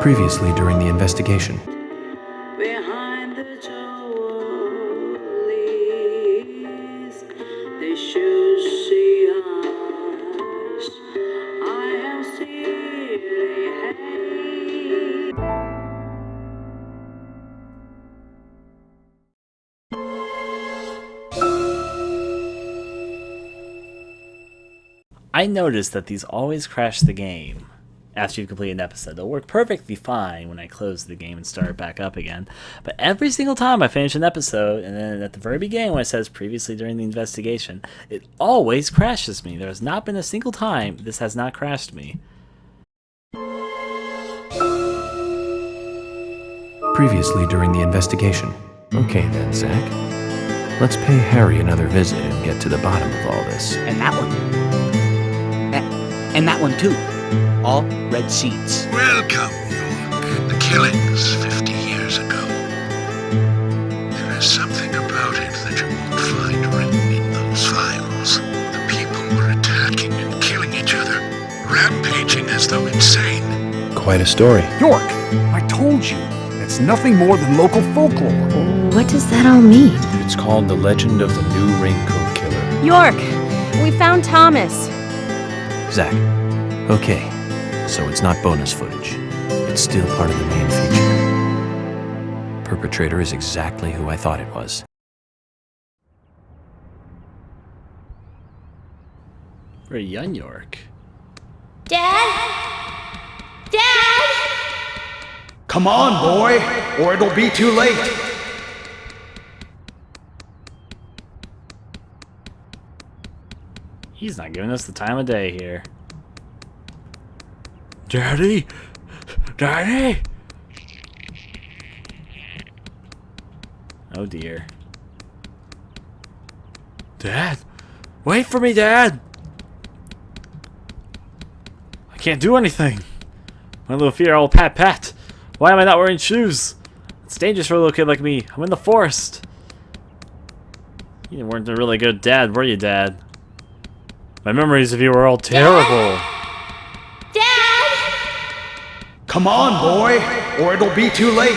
Previously during the investigation. Behind the trolleys, they should see us. I am silly, hey. I noticed that these always crash the game after you complete an episode. They'll work perfectly fine when I close the game and start it back up again. But every single time I finish an episode, and then at the very beginning when it says previously during the investigation, it always crashes me. There has not been a single time this has not crashed me. Previously during the investigation. Okay then, Zach. Let's pay Harry another visit and get to the bottom of all this. And that one. And that one too. All red sheets. Welcome, York. The killings 50 years ago. There is something about it that you won't find written in those files. The people were attacking and killing each other, rampaging as though insane. Quite a story. York, I told you, it's nothing more than local folklore. What does that all mean? It's called The Legend of the New Raincoat Killer. York, we found Thomas. Zach. Okay, so it's not bonus footage. It's still part of the main feature. Perpetrator is exactly who I thought it was. Very young York. Dad? Dad? Come on, boy, or it'll be too late. He's not giving us the time of day here. Daddy? Daddy? Oh dear. Dad? Wait for me, Dad! I can't do anything. My little feet are all pat. Why am I not wearing shoes? It's dangerous for a little kid like me. I'm in the forest. You weren't a really good dad, were you, Dad? My memories of you were all terrible. Dad? Come on, boy, or it'll be too late.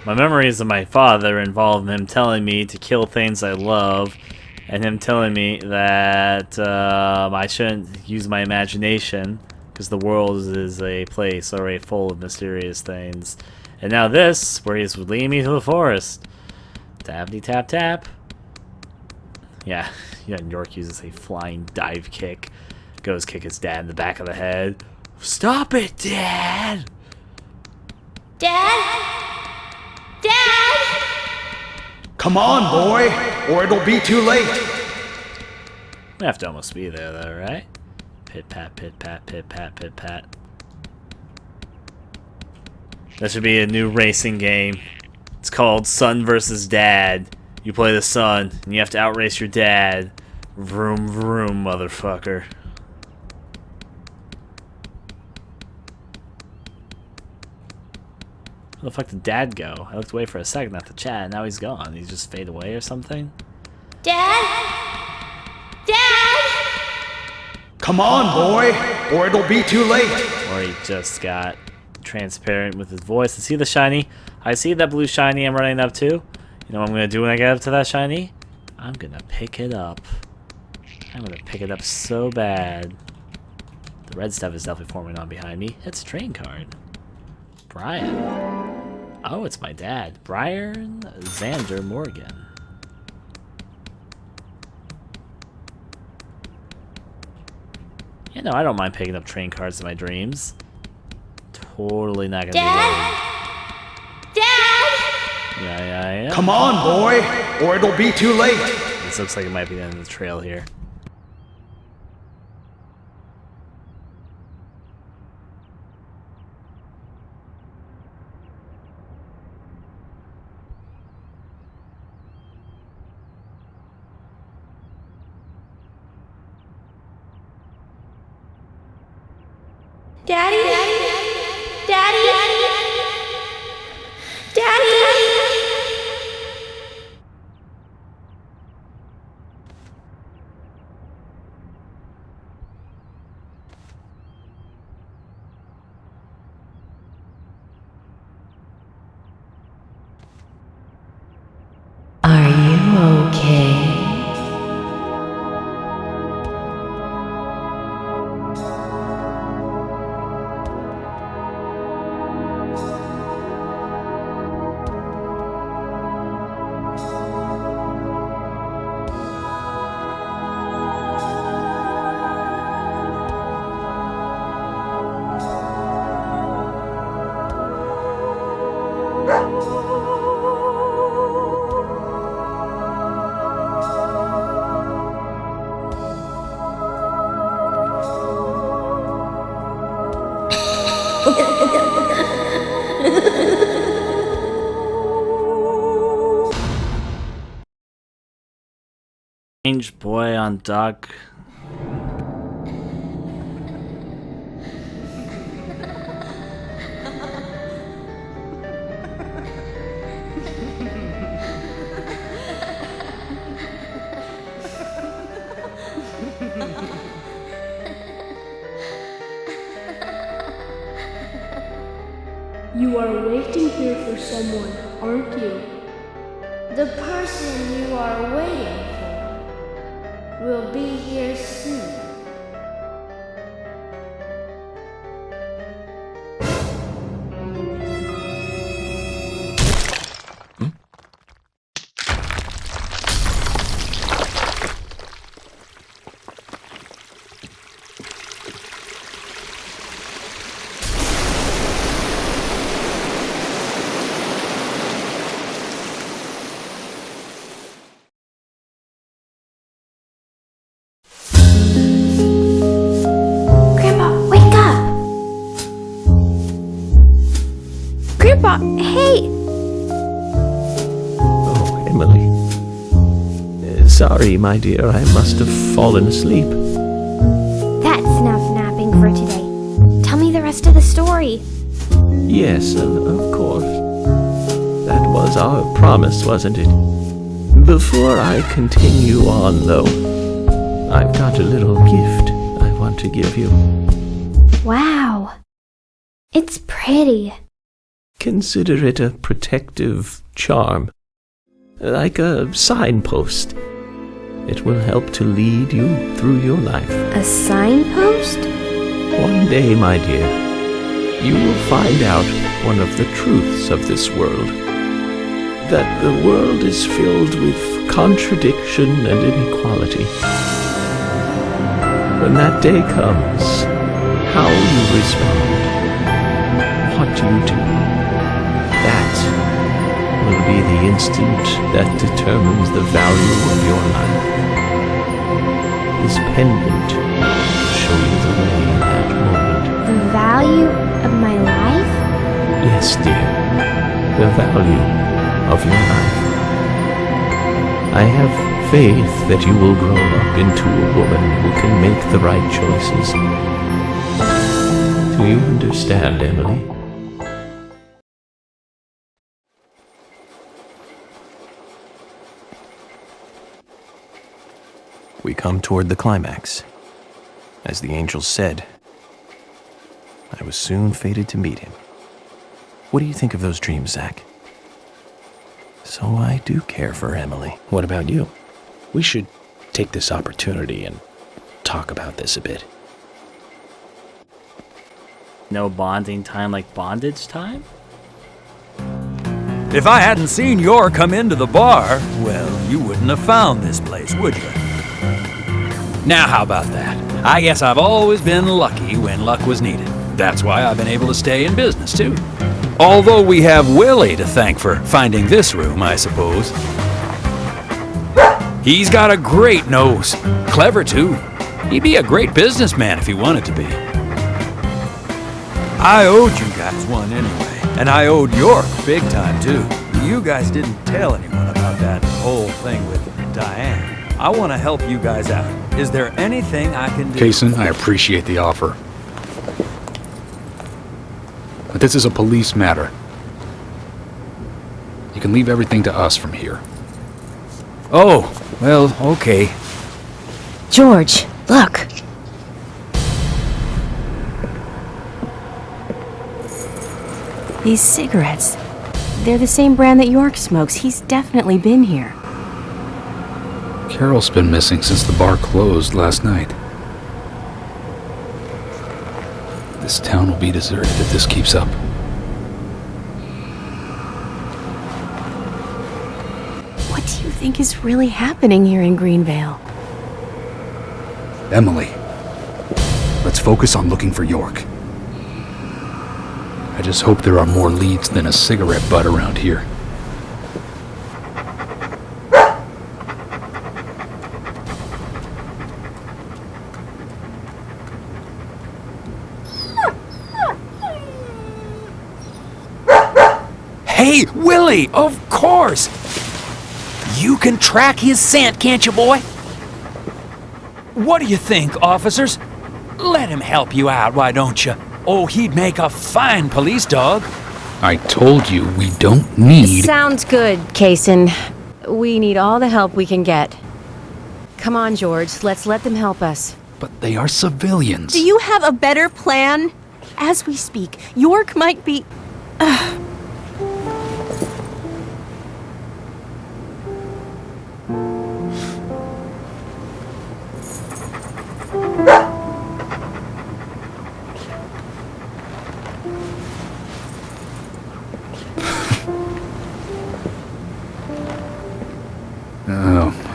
My memories of my father involve him telling me to kill things I love, and him telling me that I shouldn't use my imagination because the world is a place already full of mysterious things. And now this, where he's leading me to the forest. Tappity tap tap. Yeah, York uses a flying dive kick. Goes kick his dad in the back of the head. Stop it, Dad! Dad? Dad? Come on, boy, or it'll be too late. We have to almost be there, though, right? Pit pat, pit pat, pit pat, pit pat. That should be a new racing game. It's called Son vs. Dad. You play the son, and you have to outrace your dad. Vroom, vroom, motherfucker. Where the fuck did Dad go? I looked away for a second at the chat, and now he's gone. He's just fade away or something? Dad? Dad? Come on, boy, or it'll be too late. Or he just got transparent with his voice. I see the shiny. I see that blue shiny I'm running up to. You know what I'm going to do when I get up to that shiny? I'm going to pick it up. I'm going to pick it up so bad. The red stuff is definitely forming on behind me. It's a train card. Brian. Oh, it's my dad. Brian Xander Morgan. You know, I don't mind picking up train cards in my dreams. Totally not going to be worried. Dad? Yeah. Come on, boy, or it'll be too late. This looks like it might be the end of the trail here. Daddy? Daddy? Daddy? Okay. Strange boy on dock. You are waiting here for someone, aren't you? The person you are waiting for will be here soon. Grandpa, hey! Oh, Emily. Sorry, my dear, I must have fallen asleep. That's enough napping for today. Tell me the rest of the story. Yes, of course. That was our promise, wasn't it? Before I continue on, though, I've got a little gift I want to give you. Wow. It's pretty. Consider it a protective charm, like a signpost. It will help to lead you through your life. A signpost? One day, my dear, you will find out one of the truths of this world. That the world is filled with contradiction and inequality. When that day comes, how you respond, what you do, that will be the instant that determines the value of your life. This pendant will show you the way in that moment. The value of my life? Yes, dear. The value of your life. I have faith that you will grow up into a woman who can make the right choices. Do you understand, Emily? We come toward the climax. As the angel said, I was soon fated to meet him. What do you think of those dreams, Zach? So I do care for Emily. What about you? We should take this opportunity and talk about this a bit. No bonding time like bondage time? If I hadn't seen Yor come into the bar, well, you wouldn't have found this place, would you? Now how about that? I guess I've always been lucky when luck was needed. That's why I've been able to stay in business, too. Although we have Willie to thank for finding this room, I suppose. He's got a great nose. Clever, too. He'd be a great businessman if he wanted to be. I owed you guys one anyway, and I owed York big time, too. You guys didn't tell anyone about that whole thing with Diane. I want to help you guys out. Is there anything I can do? Kaysen, I appreciate the offer. But this is a police matter. You can leave everything to us from here. Oh, well, okay. George, look. These cigarettes, they're the same brand that York smokes. He's definitely been here. Carol's been missing since the bar closed last night. This town will be deserted if this keeps up. What do you think is really happening here in Greenvale? Emily, let's focus on looking for York. I just hope there are more leads than a cigarette butt around here. Hey, Willie, of course! You can track his scent, can't you, boy? What do you think, officers? Let him help you out, why don't you? Oh, he'd make a fine police dog. I told you we don't need... Sounds good, Kaysen. We need all the help we can get. Come on, George, let's let them help us. But they are civilians. Do you have a better plan? As we speak, York might be...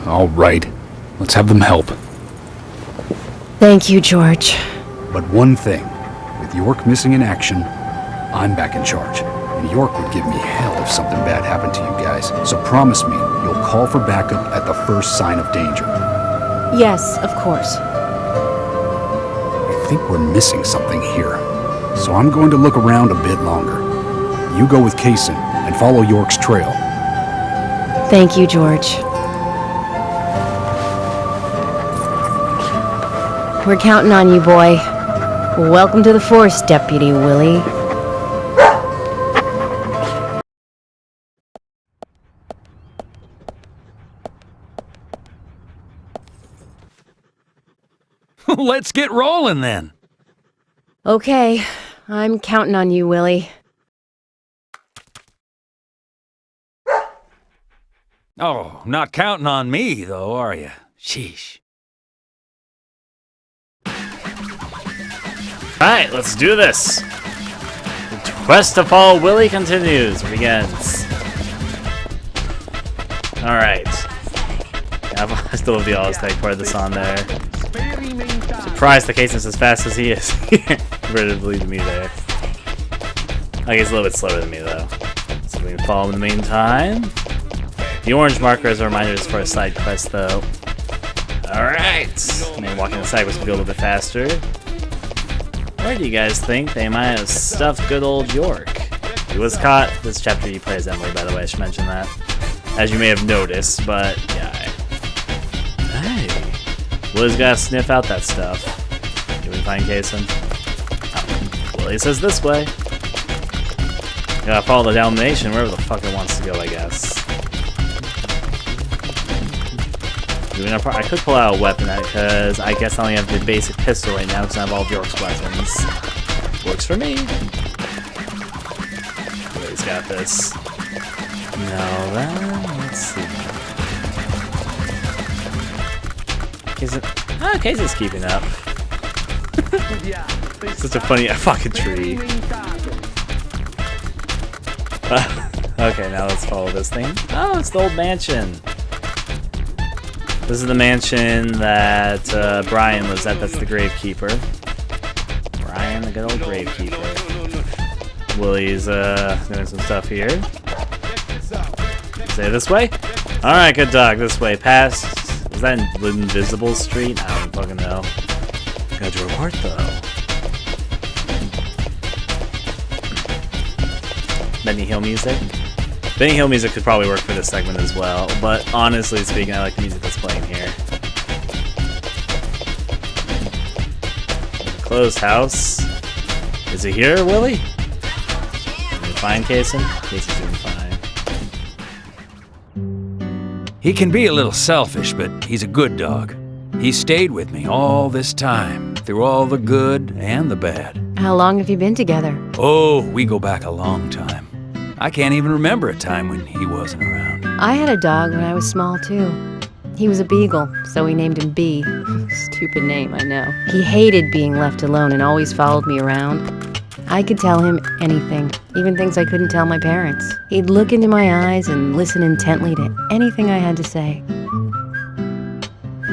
All right. Let's have them help. Thank you, George. But one thing, with York missing in action, I'm back in charge. And York would give me hell if something bad happened to you guys. So promise me you'll call for backup at the first sign of danger. Yes, of course. I think we're missing something here. So I'm going to look around a bit longer. You go with Kaysen and follow York's trail. Thank you, George. We're counting on you, boy. Welcome to the force, Deputy Willie. Let's get rolling then. Okay, I'm counting on you, Willie. Oh, not counting on me, though, are you? Sheesh. Alright, let's do this. The quest to follow Willie continues. Begins. Alright. I still have the Allstake part of this on there. Surprised the case is as fast as he is. Comparatively to me there. I guess a little bit slower than me though. So we can follow him in the meantime. The orange marker is a reminder as for a side quest though. Alright. Maybe walking the side quest will be a little bit faster. Where do you guys think they might have stuffed good old York? He was caught. This chapter you play as Emily, by the way, I should mention that. As you may have noticed, but yeah. Hey. Willie's gotta sniff out that stuff. Can we find Kaysen? Oh, Willie says this way. Gotta follow the Dalmatian wherever the fuck it wants to go, I guess. I could pull out a weapon because I guess I only have the basic pistol right now because I have all of York's weapons. Works for me. Willie's got this. Now then, let's see. Casey's keeping up. Such a funny fucking tree. Okay, now let's follow this thing. Oh, it's the old mansion. This is the mansion that Brian was at. That's the gravekeeper. Brian, the good old gravekeeper. Willie's doing some stuff here. Say this way? Alright, good dog. This way. Past. Is that Invisible Street? I don't fucking know. Got your report though. Benny Hill music. Benny Hill music could probably work for this segment as well, but honestly speaking, I like the music that's playing here. Closed house. Is he here, Willie? Can you find Kaysen? Kaysen's doing fine. He can be a little selfish, but he's a good dog. He stayed with me all this time, through all the good and the bad. How long have you been together? Oh, we go back a long time. I can't even remember a time when he wasn't around. I had a dog when I was small, too. He was a beagle, so we named him B. Stupid name, I know. He hated being left alone and always followed me around. I could tell him anything, even things I couldn't tell my parents. He'd look into my eyes and listen intently to anything I had to say.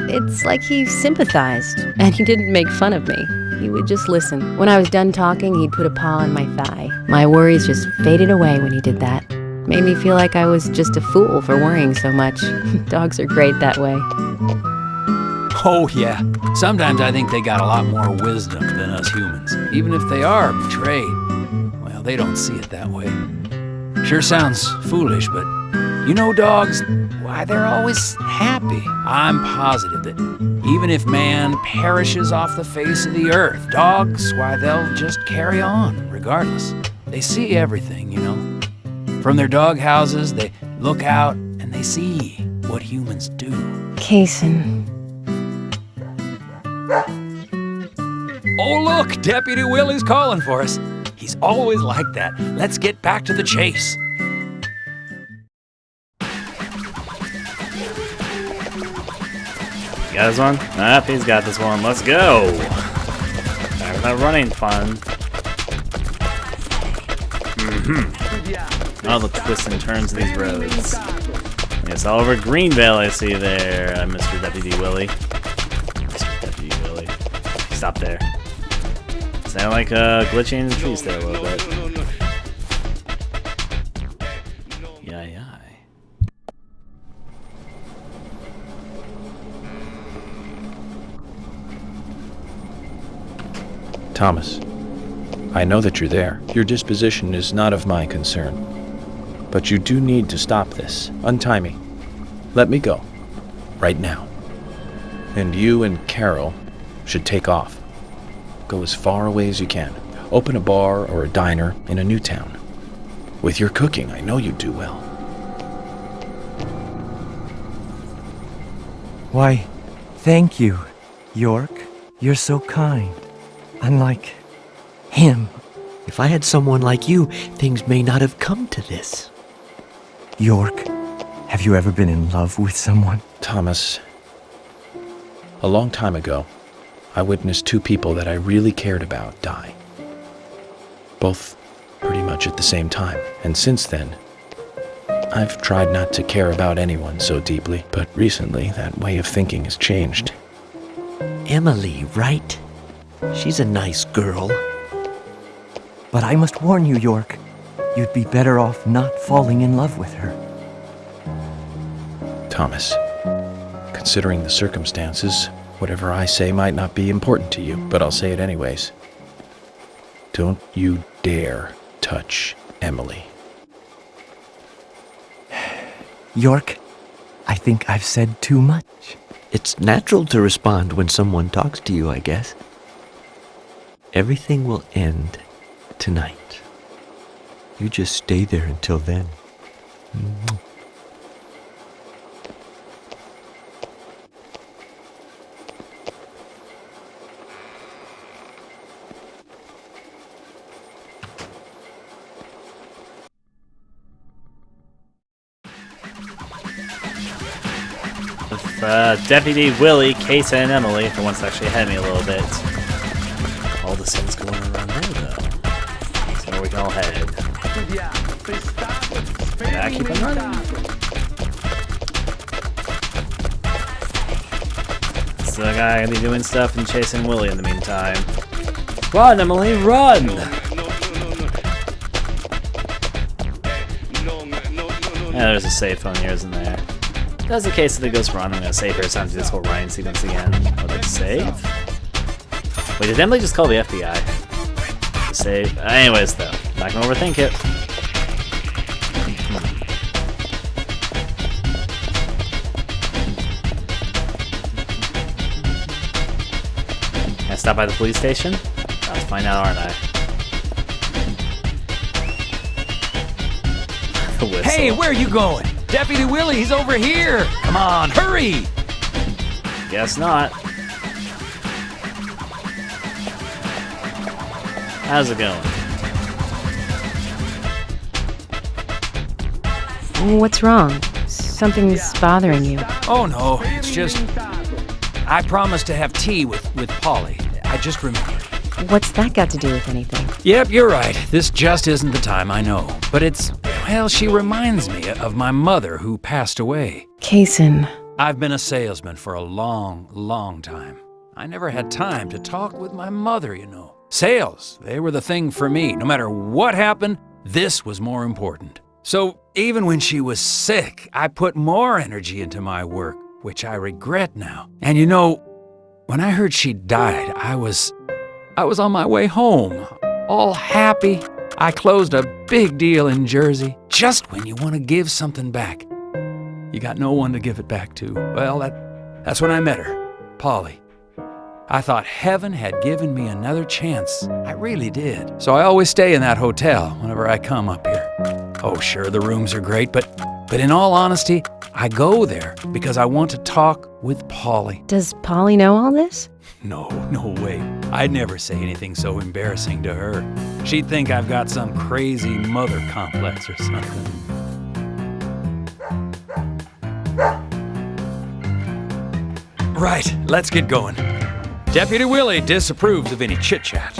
It's like he sympathized, and he didn't make fun of me. He would just listen. When I was done talking, he'd put a paw on my thigh. My worries just faded away when he did that. Made me feel like I was just a fool for worrying so much. Dogs are great that way. Oh, yeah. Sometimes I think they got a lot more wisdom than us humans. Even if they are betrayed, well, they don't see it that way. Sure sounds foolish, but you know dogs, why, they're always happy. I'm positive that even if man perishes off the face of the earth, dogs, why, they'll just carry on, regardless. They see everything, you know. From their dog houses, they look out and they see what humans do. Kaysen. Oh, look, Deputy Willie's calling for us. He's always like that. Let's get back to the chase. You got this one? Yep, he's got this one. Let's go. Back with that running fun. All the twists and turns of these roads. Yes, all over Greenvale I see there, Mr. Deputy Willie. Mr. Deputy Willie. Stop there. Sound like glitching in the trees there a little bit. Yay. Thomas, I know that you're there. Your disposition is not of my concern. But you do need to stop this. Untie me. Let me go. Right now. And you and Carol should take off. Go as far away as you can. Open a bar or a diner in a new town. With your cooking, I know you do well. Why, thank you, York. You're so kind. Unlike him. If I had someone like you, things may not have come to this. York, have you ever been in love with someone? Thomas, a long time ago, I witnessed two people that I really cared about die. Both pretty much at the same time. And since then, I've tried not to care about anyone so deeply, but recently that way of thinking has changed. Emily, right? She's a nice girl. But I must warn you, York. You'd be better off not falling in love with her. Thomas, considering the circumstances, whatever I say might not be important to you, but I'll say it anyways. Don't you dare touch Emily. York, I think I've said too much. It's natural to respond when someone talks to you, I guess. Everything will end tonight. You just stay there until then. With Deputy Willie, Kaysen, and Emily, for once actually ahead of me a little bit. All the things going on around there, though. So we can all head. Yeah, keep on running. So the guy gonna be doing stuff and chasing Willie in the meantime. Run, Emily, run! Yeah, there's a safe phone here, isn't there? If that's the case, if it goes wrong, I'm gonna save her. It's time to do this whole Ryan sequence again. Oh, did I save? Wait, did Emily just call the FBI? Save. Anyways, though, not gonna overthink it. Can I stop by the police station? I'll find out, aren't I? The whistle. Hey, where are you going? Deputy Willie, he's over here! Come on, hurry! Guess not. How's it going? What's wrong? something's bothering you. Oh no, it's just... I promised to have tea with Polly. I just remembered. What's that got to do with anything? Yep, you're right. This just isn't the time, I know. But it's... well, she reminds me of my mother who passed away. Kaysen. I've been a salesman for a long, long time. I never had time to talk with my mother, you know. Sales, they were the thing for me. No matter what happened, this was more important. So even when she was sick, I put more energy into my work, which I regret now. And you know, when I heard she died, I was on my way home, all happy. I closed a big deal in Jersey. Just when you want to give something back, you got no one to give it back to. Well, that's when I met her, Polly. I thought heaven had given me another chance. I really did. So I always stay in that hotel whenever I come up here. Oh, sure, the rooms are great, but in all honesty, I go there because I want to talk with Polly. Does Polly know all this? No way. I'd never say anything so embarrassing to her. She'd think I've got some crazy mother complex or something. Right, let's get going. Deputy Willie disapproves of any chit-chat.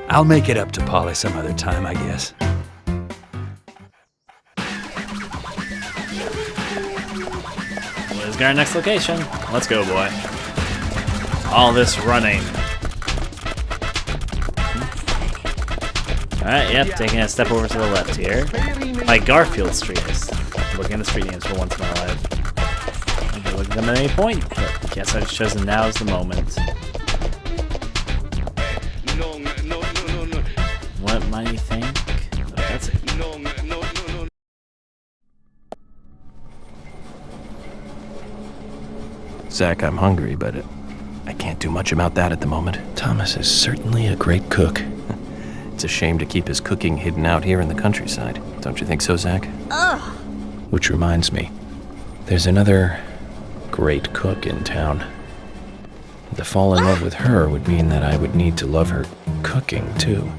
I'll make it up to Polly some other time, I guess. Willie's got our next location. Let's go, boy. All this running. Alright, yep, taking a step over to the left here. Like Garfield Street is. Looking at the street names for once in my life. I could look at them at any point, but I guess I've chosen now as the moment. What might you think? Oh, that's it. Zach, I'm hungry, but I can't do much about that at the moment. Thomas is certainly a great cook. It's a shame to keep his cooking hidden out here in the countryside. Don't you think so, Zach? Ugh. Which reminds me, there's another great cook in town. To fall in love with her would mean that I would need to love her cooking, too.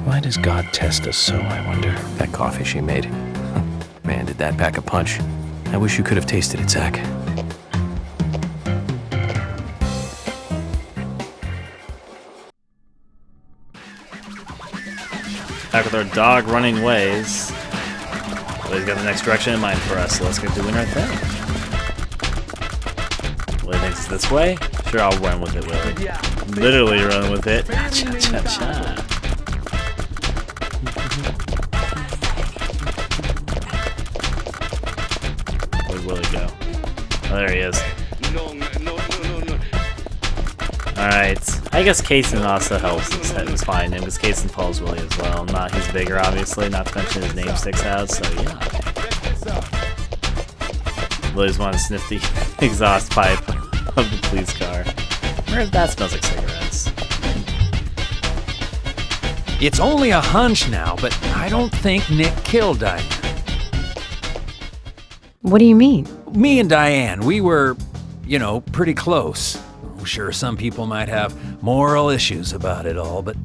Why does God test us so, I wonder? That coffee she made. Man, did that pack a punch. I wish you could have tasted it, Zach. Back with our dog running ways. Willie's got the next direction in mind for us, so let's get doing our thing. Willie thinks it's this way? Sure, I'll run with it, Willie. Literally run with it. Cha-cha-cha. Where'd Willie go? Oh, there he is. Alright. I guess Kaysen also helps us find him, because Kaysen follows Willie as well. He's bigger, obviously, not to mention his name sticks out, so yeah. Willie's want to sniff the exhaust pipe of the police car. Where that smells like cigarettes. It's only a hunch now, but I don't think Nick killed Diane. What do you mean? Me and Diane, we were, pretty close. Sure, some people might have moral issues about it all, but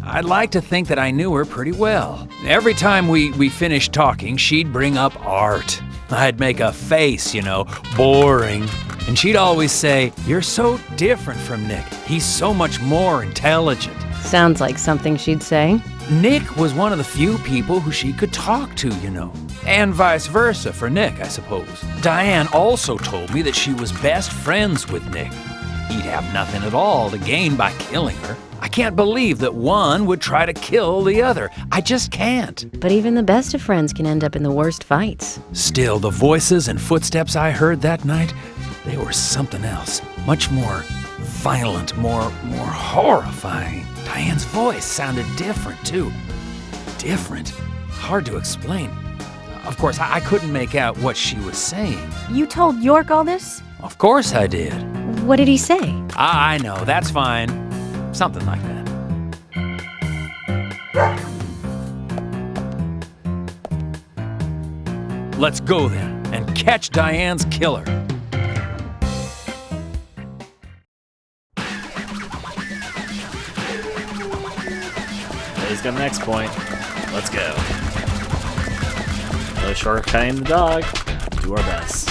I'd like to think that I knew her pretty well. Every time we finished talking, she'd bring up art. I'd make a face, boring. And she'd always say, "You're so different from Nick. He's so much more intelligent." Sounds like something she'd say. Nick was one of the few people who she could talk to, And vice versa for Nick, I suppose. Diane also told me that she was best friends with Nick. He'd have nothing at all to gain by killing her. I can't believe that one would try to kill the other. I just can't. But even the best of friends can end up in the worst fights. Still, the voices and footsteps I heard that night, they were something else. Much more violent, more horrifying. Diane's voice sounded different, too. Different? Hard to explain. Of course, I couldn't make out what she was saying. You told York all this? Of course I did. What did he say? I know, that's fine. Something like that. Let's go then, and catch Diane's killer. He's got the next point. Let's go. No shortcutting the dog. Do our best.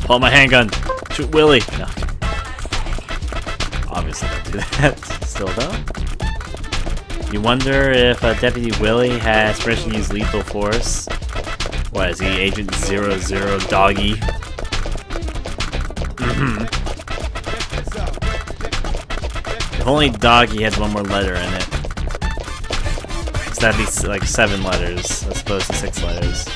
Pull out my handgun. Shoot Willie. No. Obviously don't do that. Still though. You wonder if Deputy Willie has permission to use lethal force. What is he, Agent 00 Doggy? If only Doggy had one more letter in it. Cause that'd be like 7 letters as opposed to 6 letters.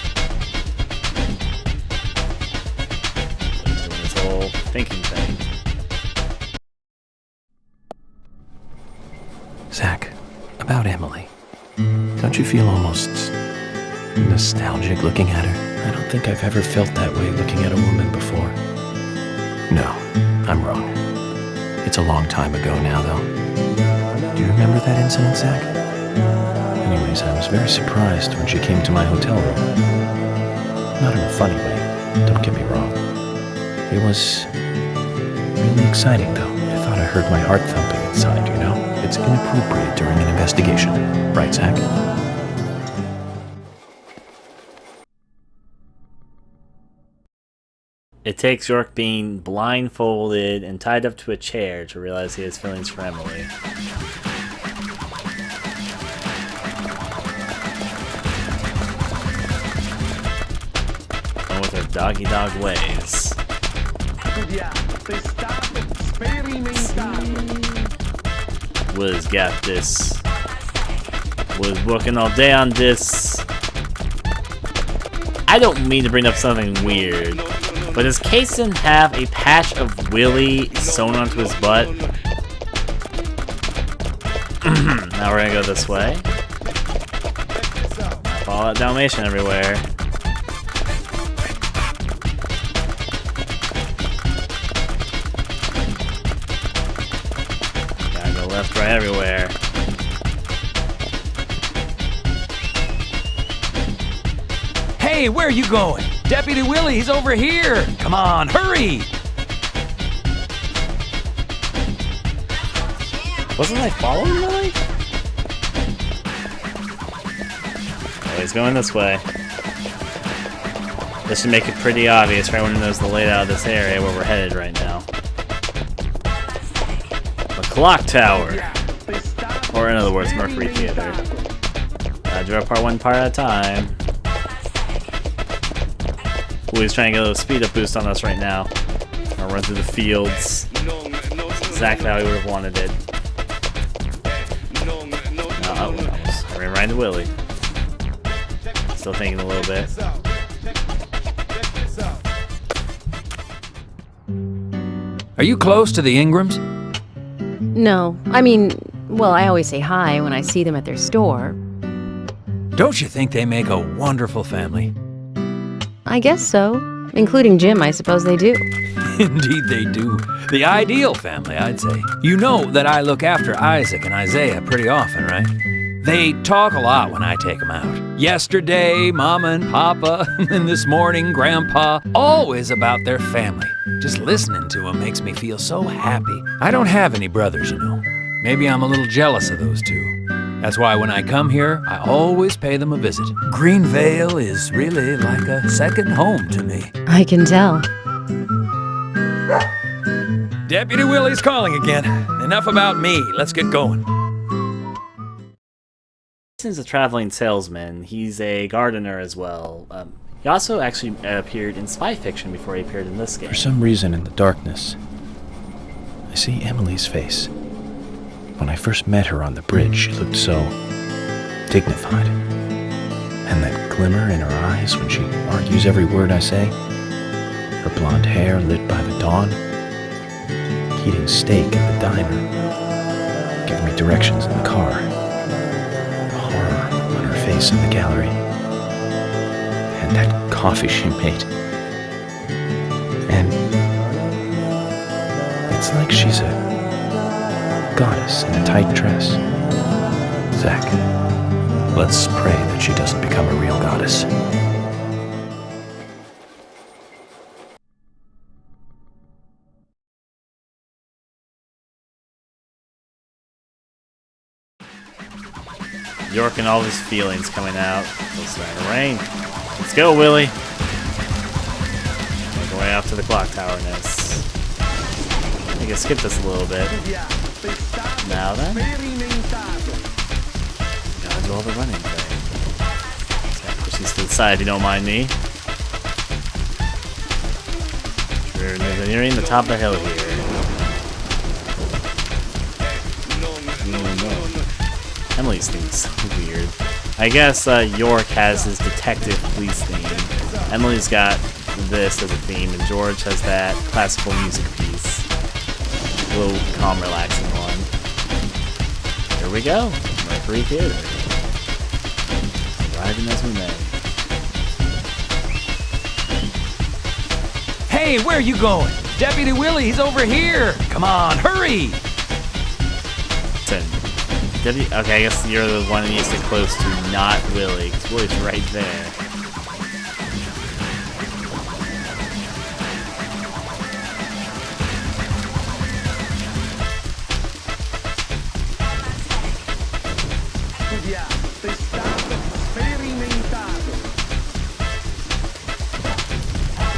He's doing this whole thinking thing. Zach, about Emily. Don't you feel almost nostalgic looking at her? I don't think I've ever felt that way looking at a woman before. No, I'm wrong. It's a long time ago now, though. Do you remember that incident, Zach? Anyways, I was very surprised when she came to my hotel room. Not in a funny way, don't get me wrong. It was really exciting, though. I thought I heard my heart thumping inside, you know? It's inappropriate during an investigation. Right, Zach? It takes York being blindfolded and tied up to a chair to realize he has feelings for Emily. And with her doggy dog ways. Will's got this. Was working all day on this. I don't mean to bring up something weird, but does Kaysen have a patch of Willie sewn onto his butt? Now we're gonna go this way. Follow that Dalmatian everywhere. Gotta go left, right, everywhere. Hey, where are you going? Deputy Willie, he's over here! Come on, hurry! Wasn't I following Willie? Oh, he's going this way. This should make it pretty obvious for everyone who knows the layout of this area where we're headed right now. The clock tower. Or in other words, Mercury Theater. Do our part one part at a time. Willie's trying to get a little speed up boost on us right now. I'll run through the fields. That's exactly how he would have wanted it. No, I ran right into Willie. Still thinking a little bit. Are you close to the Ingrams? No, I mean, well, I always say hi when I see them at their store. Don't you think they make a wonderful family? I guess so. Including Jim, I suppose they do. Indeed they do. The ideal family, I'd say. You know that I look after Isaac and Isaiah pretty often, right? They talk a lot when I take them out. Yesterday, Mama and Papa, and this morning, Grandpa, always about their family. Just listening to them makes me feel so happy. I don't have any brothers, you know. Maybe I'm a little jealous of those two. That's why when I come here, I always pay them a visit. Greenvale is really like a second home to me. I can tell. Deputy Willie's calling again. Enough about me. Let's get going. He's a traveling salesman. He's a gardener as well. He also actually appeared in spy fiction before he appeared in this game. For some reason in the darkness, I see Emily's face. When I first met her on the bridge, she looked so dignified. And that glimmer in her eyes when she argues every word I say. Her blonde hair lit by the dawn. Eating steak at the diner. Giving me directions in the car. The horror on her face in the gallery. And that coffee she made. And it's like she's a goddess in a tight dress. Zach, let's pray that she doesn't become a real goddess. York and all his feelings coming out. It's starting to rain. Let's go, Willie. Make our way out to the clock tower nest. I think I skipped this a little bit. Now then. Gotta do all the running thing. Just gotta push these to the side if you don't mind me. We're nearing the top of the hill here. Emily's theme is so weird. I guess York has his detective police theme. Emily's got this as a theme, and George has that classical music piece. A little calm, relaxing one. Here we go. Mercury Theater. Arriving as we may. Hey, where are you going? Deputy Willie, he's over here. Come on, hurry. Okay, I guess you're the one that needs to close to, not Willie, because Willie's right there.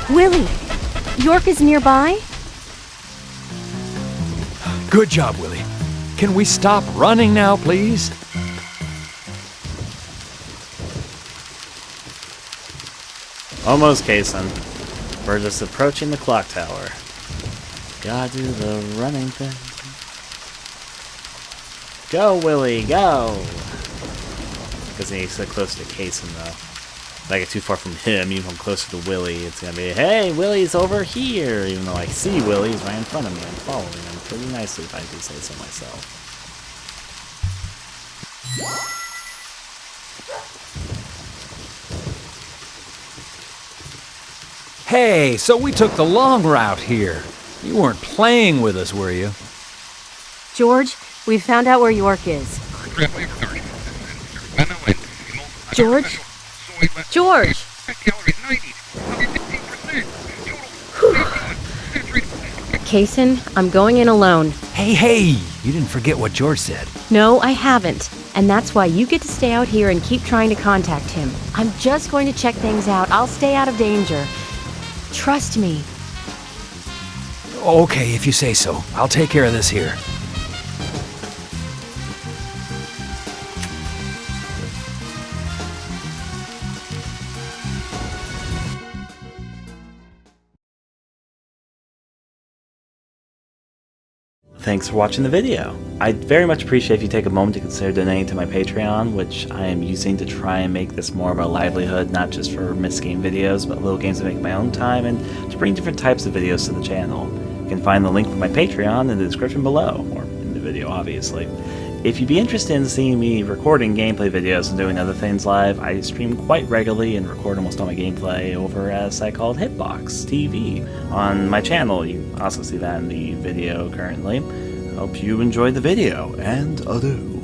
Willie, York is nearby? Good job, Willie. Can we stop running now, please? Almost, Kason. We're just approaching the clock tower. Gotta do the running thing. Go, Willie, go! Because he's so close to Kason, though. If I get too far from him, even if I'm closer to Willie, it's gonna be, hey, Willie's over here! Even though I see Willie, he's right in front of me. I'm following him pretty nicely, if I do say so myself. Hey, so we took the long route here. You weren't playing with us, were you? George, we've found out where York is. George? George! Kason, I'm going in alone. Hey, you didn't forget what George said. No, I haven't. And that's why you get to stay out here and keep trying to contact him. I'm just going to check things out. I'll stay out of danger. Trust me. Okay, if you say so. I'll take care of this here. Thanks for watching the video. I'd very much appreciate if you take a moment to consider donating to my Patreon, which I am using to try and make this more of a livelihood, not just for missed game videos, but little games to make in my own time, and to bring different types of videos to the channel. You can find the link for my Patreon in the description below, or in the video, obviously. If you'd be interested in seeing me recording gameplay videos and doing other things live, I stream quite regularly and record almost all my gameplay over at a site called Hitbox TV on my channel. You also see that in the video currently. Hope you enjoyed the video, and adieu.